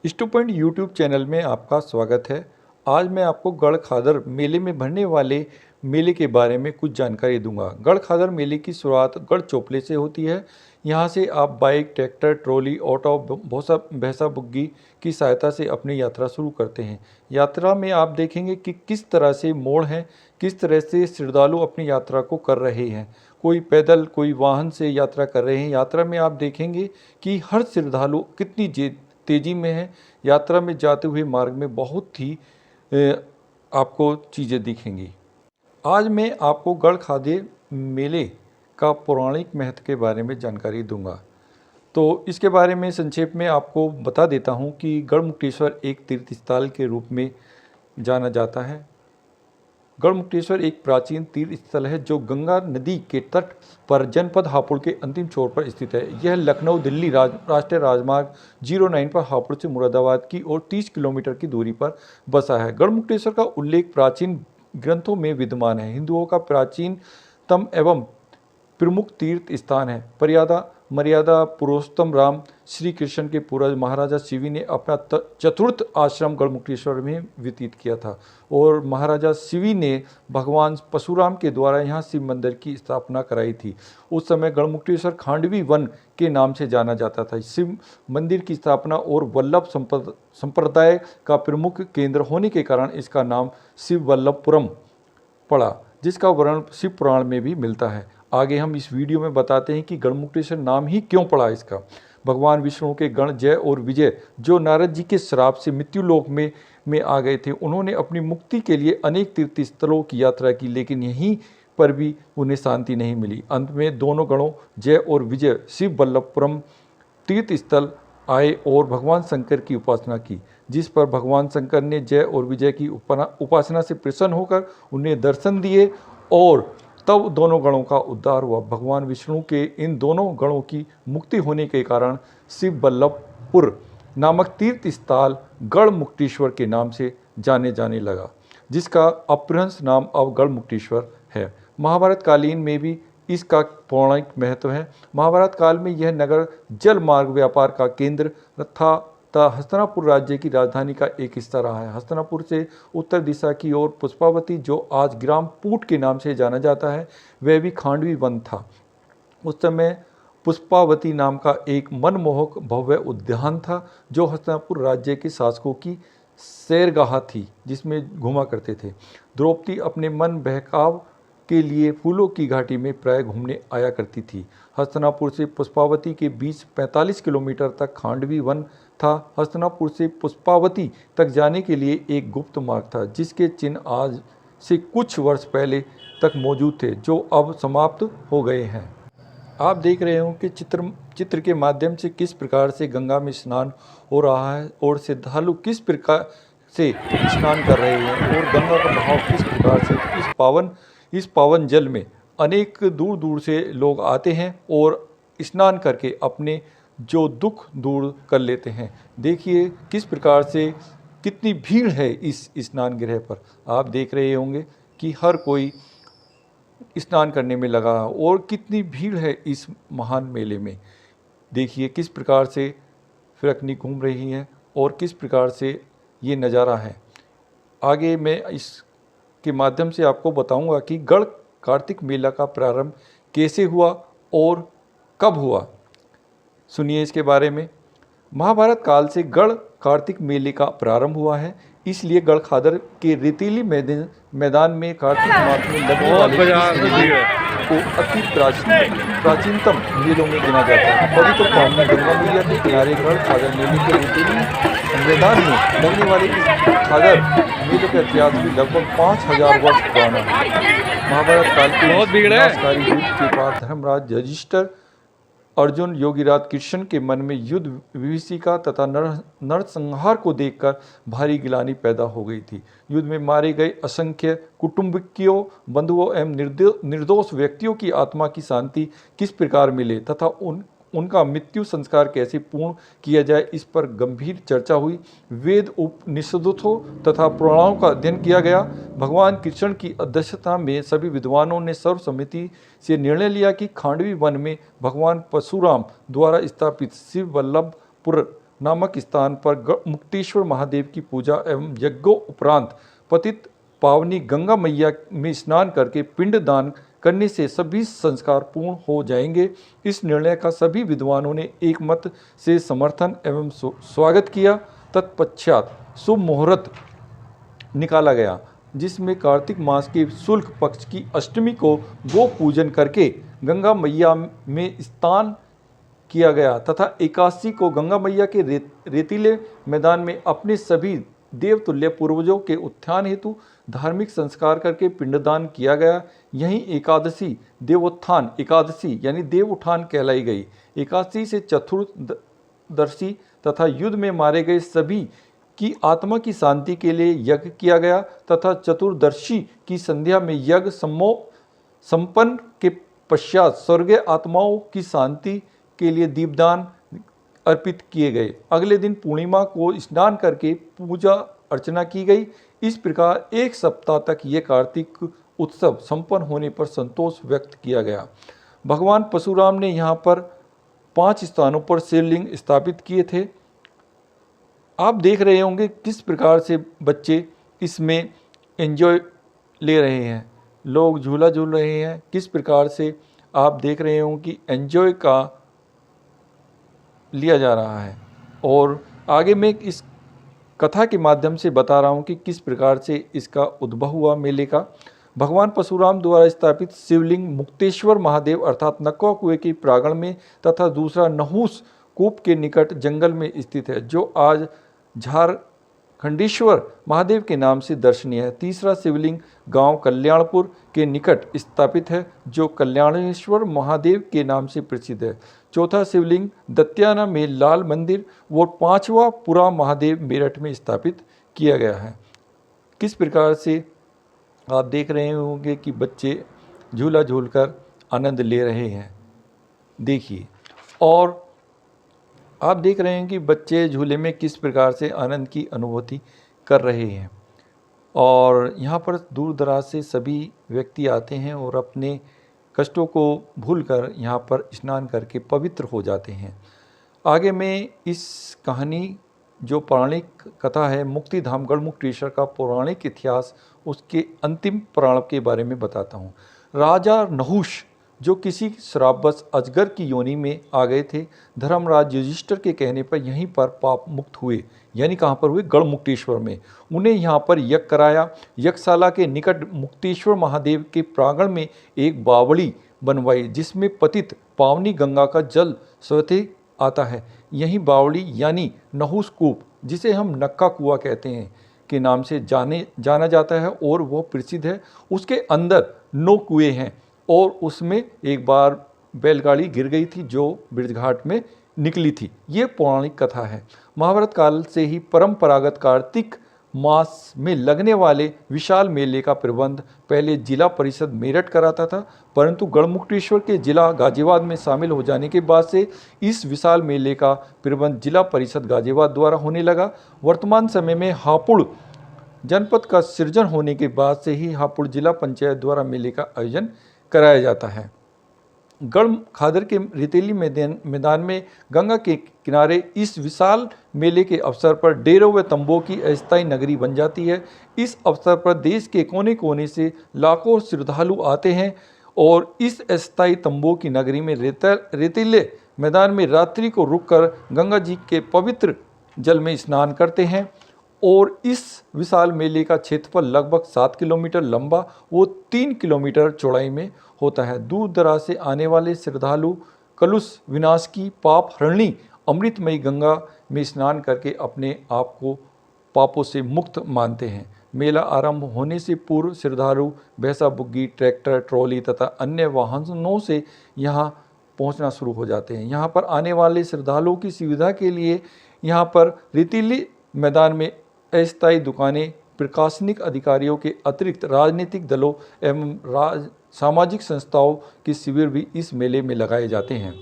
Stew point YouTube channel में आपका स्वागत है। आज मैं आपको गढ़खादर मेले में भरने वाले मेले के बारे में कुछ जानकारी दूंगा। गढ़खादर मेले की शुरुआत गढ़ चोपले से होती है। यहाँ से आप बाइक, ट्रैक्टर, ट्रॉली, ऑटो, भैंसा बुग्गी की सहायता से अपनी यात्रा शुरू करते हैं। यात्रा में आप देखेंगे कि किस तरह से मोड़ हैं, किस तरह से श्रद्धालु अपनी यात्रा को कर रहे हैं। कोई पैदल, कोई वाहन से यात्रा कर रहे हैं। यात्रा में आप देखेंगे कि हर श्रद्धालु कितनी तेजी में है। यात्रा में जाते हुए मार्ग में बहुत ही आपको चीज़ें दिखेंगी। आज मैं आपको गढ़खादर मेले का पौराणिक महत्व के बारे में जानकारी दूंगा। तो इसके बारे में संक्षेप में आपको बता देता हूं कि गढ़मुक्तेश्वर एक तीर्थ स्थल के रूप में जाना जाता है। गढ़मुक्तेश्वर एक प्राचीन तीर्थ स्थल है जो गंगा नदी के तट पर जनपद हापुड़ के अंतिम छोर पर स्थित है। यह लखनऊ दिल्ली राष्ट्रीय राजमार्ग 09 पर हापुड़ से मुरादाबाद की ओर 30 किलोमीटर की दूरी पर बसा है। गढ़मुक्तेश्वर का उल्लेख प्राचीन ग्रंथों में विद्यमान है। हिंदुओं का प्राचीनतम एवं प्रमुख तीर्थ स्थान है। मर्यादा पुरुषोत्तम राम श्री कृष्ण के पूर्वज महाराजा शिवी ने अपना चतुर्थ आश्रम गढ़मुक्तेश्वर में व्यतीत किया था और महाराजा शिवी ने भगवान परशुराम के द्वारा यहाँ शिव मंदिर की स्थापना कराई थी। उस समय गढ़मुक्तेश्वर खांडवी वन के नाम से जाना जाता था। शिव मंदिर की स्थापना और वल्लभ संप्रदाय का प्रमुख केंद्र होने के कारण इसका नाम शिव वल्लभपुरम पड़ा, जिसका वर्णन शिव पुराण में भी मिलता है। आगे हम इस वीडियो में बताते हैं कि गढ़मुक्तेश्वर नाम ही क्यों पड़ा इसका। भगवान विष्णु के गण जय और विजय जो नारद जी के श्राप से मृत्युलोक में आ गए थे, उन्होंने अपनी मुक्ति के लिए अनेक तीर्थ स्थलों की यात्रा की, लेकिन यहीं पर भी उन्हें शांति नहीं मिली। अंत में दोनों गणों जय और विजय शिव वल्लभपुरम तीर्थ स्थल आए और भगवान शंकर की उपासना की, जिस पर भगवान शंकर ने जय और विजय की उपासना से प्रसन्न होकर उन्हें दर्शन दिए और तब दोनों गणों का उद्धार हुआ। भगवान विष्णु के इन दोनों गणों की मुक्ति होने के कारण शिव वल्लभपुर नामक तीर्थ स्थल गढ़मुक्तेश्वर के नाम से जाने लगा, जिसका अपभ्रंश नाम अब गढ़मुक्तेश्वर है। महाभारत कालीन में भी इसका पौराणिक महत्व है। महाभारत काल में यह नगर जल मार्ग व्यापार का केंद्र था। हस्तिनापुर राज्य की राजधानी का एक हिस्सा रहा है। हस्तिनापुर से उत्तर दिशा की ओर पुष्पावती, जो आज ग्राम पूट के नाम से जाना जाता है, वह भी खांडवी वन था। उस समय पुष्पावती नाम का एक मनमोहक भव्य उद्यान था जो हस्तिनापुर राज्य के शासकों की सैरगाह थी, जिसमें घूमा करते थे। द्रौपदी अपने मन बहकाव के लिए फूलों की घाटी में प्राय घूमने आया करती थी। हस्तिनापुर से पुष्पावती के बीच 45 किलोमीटर तक खांडवी वन था। हस्तिनापुर से पुष्पावती तक जाने के लिए एक गुप्त मार्ग था, जिसके चिन्ह आज से कुछ वर्ष पहले तक मौजूद थे, जो अब समाप्त हो गए हैं। आप देख रहे हो कि चित्र के माध्यम से किस प्रकार से गंगा में स्नान हो रहा है और श्रद्धालु किस प्रकार से स्नान कर रहे हैं और गंगा का बहाव किस प्रकार से इस पावन जल में अनेक दूर दूर से लोग आते हैं और स्नान करके अपने जो दुख दूर कर लेते हैं। देखिए किस प्रकार से कितनी भीड़ है इस स्नान गृह पर। आप देख रहे होंगे कि हर कोई स्नान करने में लगा है और कितनी भीड़ है इस महान मेले में। देखिए किस प्रकार से फिरकनी घूम रही है और किस प्रकार से ये नज़ारा है। आगे मैं इसके माध्यम से आपको बताऊंगा कि गढ़ कार्तिक मेला का प्रारंभ कैसे हुआ और कब हुआ। सुनिए इसके बारे में। महाभारत काल से गढ़ कार्तिक मेले का प्रारंभ हुआ है, इसलिए गढ़खादर के रेतीली मैदान में कार्तिक मास में लगने वाले को अति प्राचीनतम मेलों में गिना जाता है। पवित्र पावन गंगा मैया के किनारे गढ़खादर मेले के रेतीली मैदान में लगने वाले इस खादर मेले का इतिहास भी लगभग 5000 वर्ष पुराना है। महाभारत काल के विनाशकारी युद्ध के बाद धर्मराज युधिष्ठिर, अर्जुन, योगीराज कृष्ण के मन में युद्ध, विभीषिका तथा नरसंहार को देखकर भारी गिलानी पैदा हो गई थी। युद्ध में मारे गए असंख्य कुटुंबियों, बंधुओं एवं निर्दोष व्यक्तियों की आत्मा की शांति किस प्रकार मिले तथा उनका मृत्यु संस्कार कैसे पूर्ण किया जाए, इस पर गंभीर चर्चा हुई। वेद उपनिषदों तथा पुराणों का अध्ययन किया गया। भगवान कृष्ण की अध्यक्षता में सभी विद्वानों ने सर्वसम्मति से निर्णय लिया कि खांडवी वन में भगवान परशुराम द्वारा स्थापित शिव वल्लभपुर नामक स्थान पर मुक्तेश्वर महादेव की पूजा एवं यज्ञों उपरांत पतित पावनी गंगा मैया में स्नान करके पिंड दान करने से सभी संस्कार पूर्ण हो जाएंगे। इस निर्णय का सभी विद्वानों ने एक मत से समर्थन एवं स्वागत किया। तत्पश्चात शुभ मुहूर्त निकाला गया, जिसमें कार्तिक मास के शुक्ल पक्ष की अष्टमी को गो पूजन करके गंगा मैया में स्नान किया गया तथा एकादशी को गंगा मैया के रेतीले मैदान में अपने सभी देवतुल्य पूर्वजों के उत्थान हेतु धार्मिक संस्कार करके पिंडदान किया गया। यही एकादशी देवोत्थान एकादशी यानी देव उठान कहलाई गई। एकादशी से चतुर्दशी तथा युद्ध में मारे गए सभी की आत्मा की शांति के लिए यज्ञ किया गया तथा चतुर्दशी की संध्या में यज्ञ संपन्न के पश्चात स्वर्गीय आत्माओं की शांति के लिए दीपदान अर्पित किए गए। अगले दिन पूर्णिमा को स्नान करके पूजा अर्चना की गई। इस प्रकार एक सप्ताह तक ये कार्तिक उत्सव संपन्न होने पर संतोष व्यक्त किया गया। भगवान परशुराम ने यहाँ पर 5 स्थानों पर शिवलिंग स्थापित किए थे। आप देख रहे होंगे किस प्रकार से बच्चे इसमें एंजॉय ले रहे हैं, लोग झूला झूल रहे हैं। किस प्रकार से आप देख रहे होंगे कि एंजॉय का लिया जा रहा है। और आगे मैं इस कथा के माध्यम से बता रहा हूँ कि किस प्रकार से इसका उद्भव हुआ मेले का। भगवान परशुराम द्वारा स्थापित शिवलिंग मुक्तेश्वर महादेव अर्थात नक्का कुएं के प्रांगण में तथा दूसरा नहुस कूप के निकट जंगल में स्थित है, जो आज झारखंडेश्वर महादेव के नाम से दर्शनीय है। तीसरा शिवलिंग गांव कल्याणपुर के निकट स्थापित है, जो कल्याणेश्वर महादेव के नाम से प्रसिद्ध है। चौथा शिवलिंग दत्याना में लाल मंदिर और 5वां पुरा महादेव मेरठ में स्थापित किया गया है। किस प्रकार से आप देख रहे होंगे कि बच्चे झूला झूलकर आनंद ले रहे हैं, देखिए। और आप देख रहे हैं कि बच्चे झूले में किस प्रकार से आनंद की अनुभूति कर रहे हैं। और यहाँ पर दूर दराज से सभी व्यक्ति आते हैं और अपने कष्टों को भूलकर यहाँ पर स्नान करके पवित्र हो जाते हैं। आगे मैं इस कहानी जो पौराणिक कथा है मुक्तिधाम गढ़मुक्तेश्वर का पौराणिक इतिहास, उसके अंतिम प्राण के बारे में बताता हूँ। राजा नहुष जो किसी श्रापवश अजगर की योनि में आ गए थे, धर्मराज युधिष्ठिर के कहने पर यहीं पर पाप मुक्त हुए। यानी कहाँ पर हुए? गढ़मुक्तेश्वर में। उन्हें यहाँ पर यज्ञ कराया। यज्ञशाला के निकट मुक्तेश्वर महादेव के प्रांगण में एक बावड़ी बनवाई, जिसमें पतित पावनी गंगा का जल स्वतः आता है। यही बावड़ी यानी नहुस कूप, जिसे हम नक्का कुआं कहते हैं, के नाम से जाना जाता है और वह प्रसिद्ध है। उसके अंदर 9 कुएं हैं और उसमें एक बार बैलगाड़ी गिर गई थी जो ब्रजघाट में निकली थी। ये पौराणिक कथा है। महाभारत काल से ही परंपरागत कार्तिक मास में लगने वाले विशाल मेले का प्रबंध पहले जिला परिषद मेरठ कराता था, परंतु गढ़मुक्तेश्वर के जिला गाजियाबाद में शामिल हो जाने के बाद से इस विशाल मेले का प्रबंध जिला परिषद गाजियाबाद द्वारा होने लगा। वर्तमान समय में हापुड़ जनपद का सृजन होने के बाद से ही हापुड़ जिला पंचायत द्वारा मेले का आयोजन कराया जाता है। गढ़ खादर के रेतीली मैदान में गंगा के किनारे इस विशाल मेले के अवसर पर डेरों व तंबुओं की अस्थायी नगरी बन जाती है। इस अवसर पर देश के कोने कोने से लाखों श्रद्धालु आते हैं और इस अस्थायी तंबुओं की नगरी में रेतीले मैदान में रात्रि को रुककर गंगा जी के पवित्र जल में स्नान करते हैं। और इस विशाल मेले का क्षेत्रफल लगभग 7 किलोमीटर लंबा वो 3 किलोमीटर चौड़ाई में होता है। दूर दराज से आने वाले श्रद्धालु कलुष विनाश की पाप हरणी अमृतमयी गंगा में स्नान करके अपने आप को पापों से मुक्त मानते हैं। मेला आरंभ होने से पूर्व श्रद्धालु भैंसा बुग्गी, ट्रैक्टर, ट्रॉली तथा अन्य वाहनों से यहाँ पहुँचना शुरू हो जाते हैं। यहाँ पर आने वाले श्रद्धालुओं की सुविधा के लिए यहाँ पर रेतीली मैदान में अस्थायी दुकानें, प्रशासनिक अधिकारियों के अतिरिक्त राजनीतिक दलों एवं सामाजिक संस्थाओं के शिविर भी इस मेले में लगाए जाते हैं।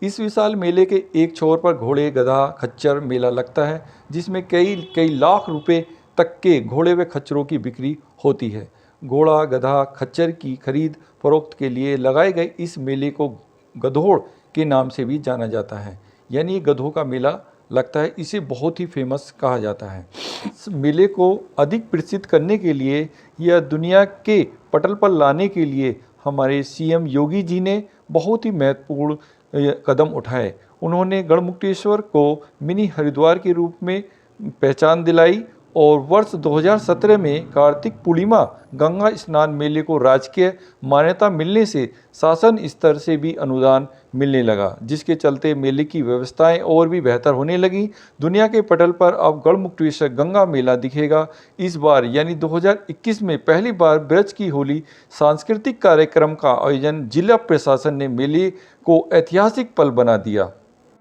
इस विशाल मेले के एक छोर पर घोड़े, गधा, खच्चर मेला लगता है, जिसमें कई कई लाख रुपए तक के घोड़े व खच्चरों की बिक्री होती है। घोड़ा, गधा, खच्चर की खरीद फरोख्त के लिए लगाए गए इस मेले को गधोड़ के नाम से भी जाना जाता है, यानी गधों का मेला लगता है। इसे बहुत ही फेमस कहा जाता है। इस मेले को अधिक प्रसिद्ध करने के लिए या दुनिया के पटल पर लाने के लिए हमारे सीएम योगी जी ने बहुत ही महत्वपूर्ण कदम उठाए। उन्होंने गढ़मुक्तेश्वर को मिनी हरिद्वार के रूप में पहचान दिलाई और वर्ष 2017 में कार्तिक पूर्णिमा गंगा स्नान मेले को राजकीय मान्यता मिलने से शासन स्तर से भी अनुदान मिलने लगा, जिसके चलते मेले की व्यवस्थाएं और भी बेहतर होने लगी। दुनिया के पटल पर अब गढ़मुक्तेश्वर गंगा मेला दिखेगा। इस बार यानी 2021 में पहली बार ब्रज की होली सांस्कृतिक कार्यक्रम का आयोजन जिला प्रशासन ने मेले को ऐतिहासिक पल बना दिया।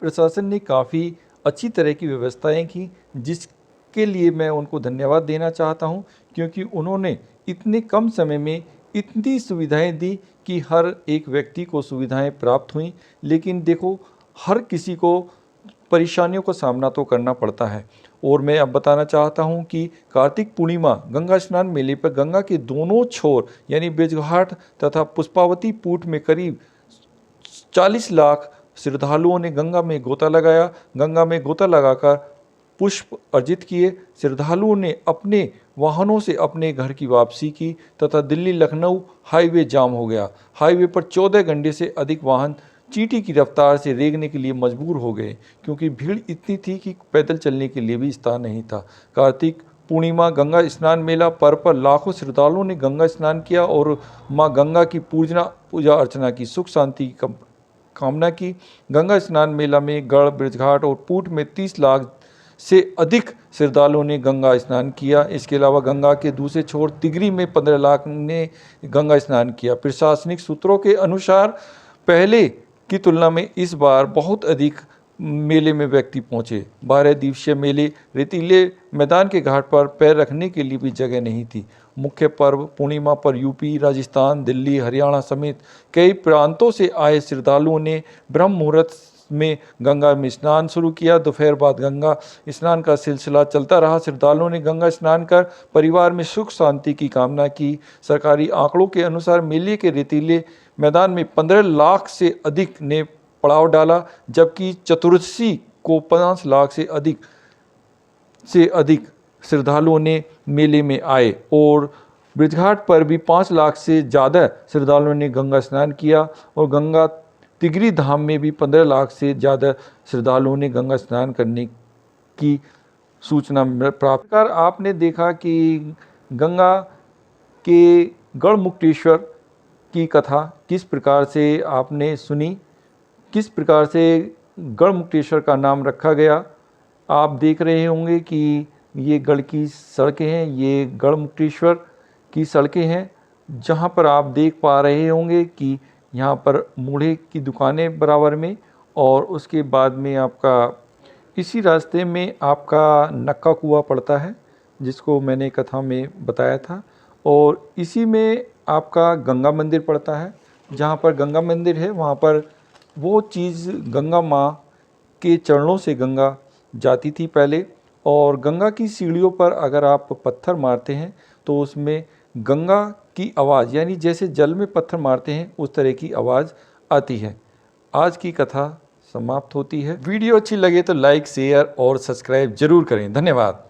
प्रशासन ने काफ़ी अच्छी तरह की व्यवस्थाएं की, जिसके लिए मैं उनको धन्यवाद देना चाहता हूं, क्योंकि उन्होंने इतने कम समय में इतनी सुविधाएं दी कि हर एक व्यक्ति को सुविधाएं प्राप्त हुई। लेकिन देखो, हर किसी को परेशानियों का सामना तो करना पड़ता है। और मैं अब बताना चाहता हूं कि कार्तिक पूर्णिमा गंगा स्नान मेले पर गंगा के दोनों छोर यानी ब्रजघाट तथा पुष्पावती पूट में करीब 40 लाख श्रद्धालुओं ने गंगा में गोता लगाया। गंगा में गोता लगाकर पुष्प अर्जित किए। श्रद्धालुओं ने अपने वाहनों से अपने घर की वापसी की तथा दिल्ली लखनऊ हाईवे जाम हो गया। हाईवे पर 14 घंटे से अधिक वाहन चींटी की रफ्तार से रेंगने के लिए मजबूर हो गए, क्योंकि भीड़ इतनी थी कि पैदल चलने के लिए भी स्थान नहीं था। कार्तिक पूर्णिमा गंगा स्नान मेला पर्व पर लाखों श्रद्धालुओं ने गंगा स्नान किया और मां गंगा की पूजा अर्चना की, सुख शांति की कामना की। गंगा स्नान मेला में गढ़, ब्रजघाट और पूट में 30 लाख से अधिक श्रद्धालुओं ने गंगा स्नान किया। इसके अलावा गंगा के दूसरे छोर तिगरी में 15 लाख ने गंगा स्नान किया। प्रशासनिक सूत्रों के अनुसार पहले की तुलना में इस बार बहुत अधिक मेले में व्यक्ति पहुंचे। 12 दिवसीय मेले रेतीले मैदान के घाट पर पैर रखने के लिए भी जगह नहीं थी। मुख्य पर्व पूर्णिमा पर यूपी, राजस्थान, दिल्ली, हरियाणा समेत कई प्रांतों से आए श्रद्धालुओं ने ब्रह्म मुहूर्त में गंगा में स्नान शुरू किया। दोपहर बाद गंगा स्नान का सिलसिला चलता रहा। श्रद्धालुओं ने गंगा स्नान कर परिवार में सुख शांति की कामना की। सरकारी आंकड़ों के अनुसार मेले के रेतीले मैदान में 15 लाख से अधिक ने पड़ाव डाला, जबकि चतुर्दशी को 5 लाख से अधिक श्रद्धालुओं ने मेले में आए और ब्रजघाट पर भी 5 लाख से ज़्यादा श्रद्धालुओं ने गंगा स्नान किया और गंगा तिगरी धाम में भी 15 लाख से ज़्यादा श्रद्धालुओं ने गंगा स्नान करने की सूचना प्राप्त कर। आपने देखा कि गंगा के गढ़मुक्तेश्वर की कथा किस प्रकार से आपने सुनी, किस प्रकार से गढ़मुक्तेश्वर का नाम रखा गया। आप देख रहे होंगे कि ये गढ़ की सड़कें हैं, ये गढ़मुक्तेश्वर की सड़कें हैं, जहाँ पर आप देख पा रहे होंगे कि यहाँ पर मूढ़े की दुकानें बराबर में, और उसके बाद में आपका इसी रास्ते में आपका नक्का कुआं पड़ता है, जिसको मैंने कथा में बताया था, और इसी में आपका गंगा मंदिर पड़ता है। जहाँ पर गंगा मंदिर है वहाँ पर वो चीज़ गंगा माँ के चरणों से गंगा जाती थी पहले, और गंगा की सीढ़ियों पर अगर आप पत्थर मारते हैं तो उसमें गंगा की आवाज़, यानी जैसे जल में पत्थर मारते हैं उस तरह की आवाज़ आती है। आज की कथा समाप्त होती है। वीडियो अच्छी लगे तो लाइक, शेयर और सब्सक्राइब जरूर करें। धन्यवाद।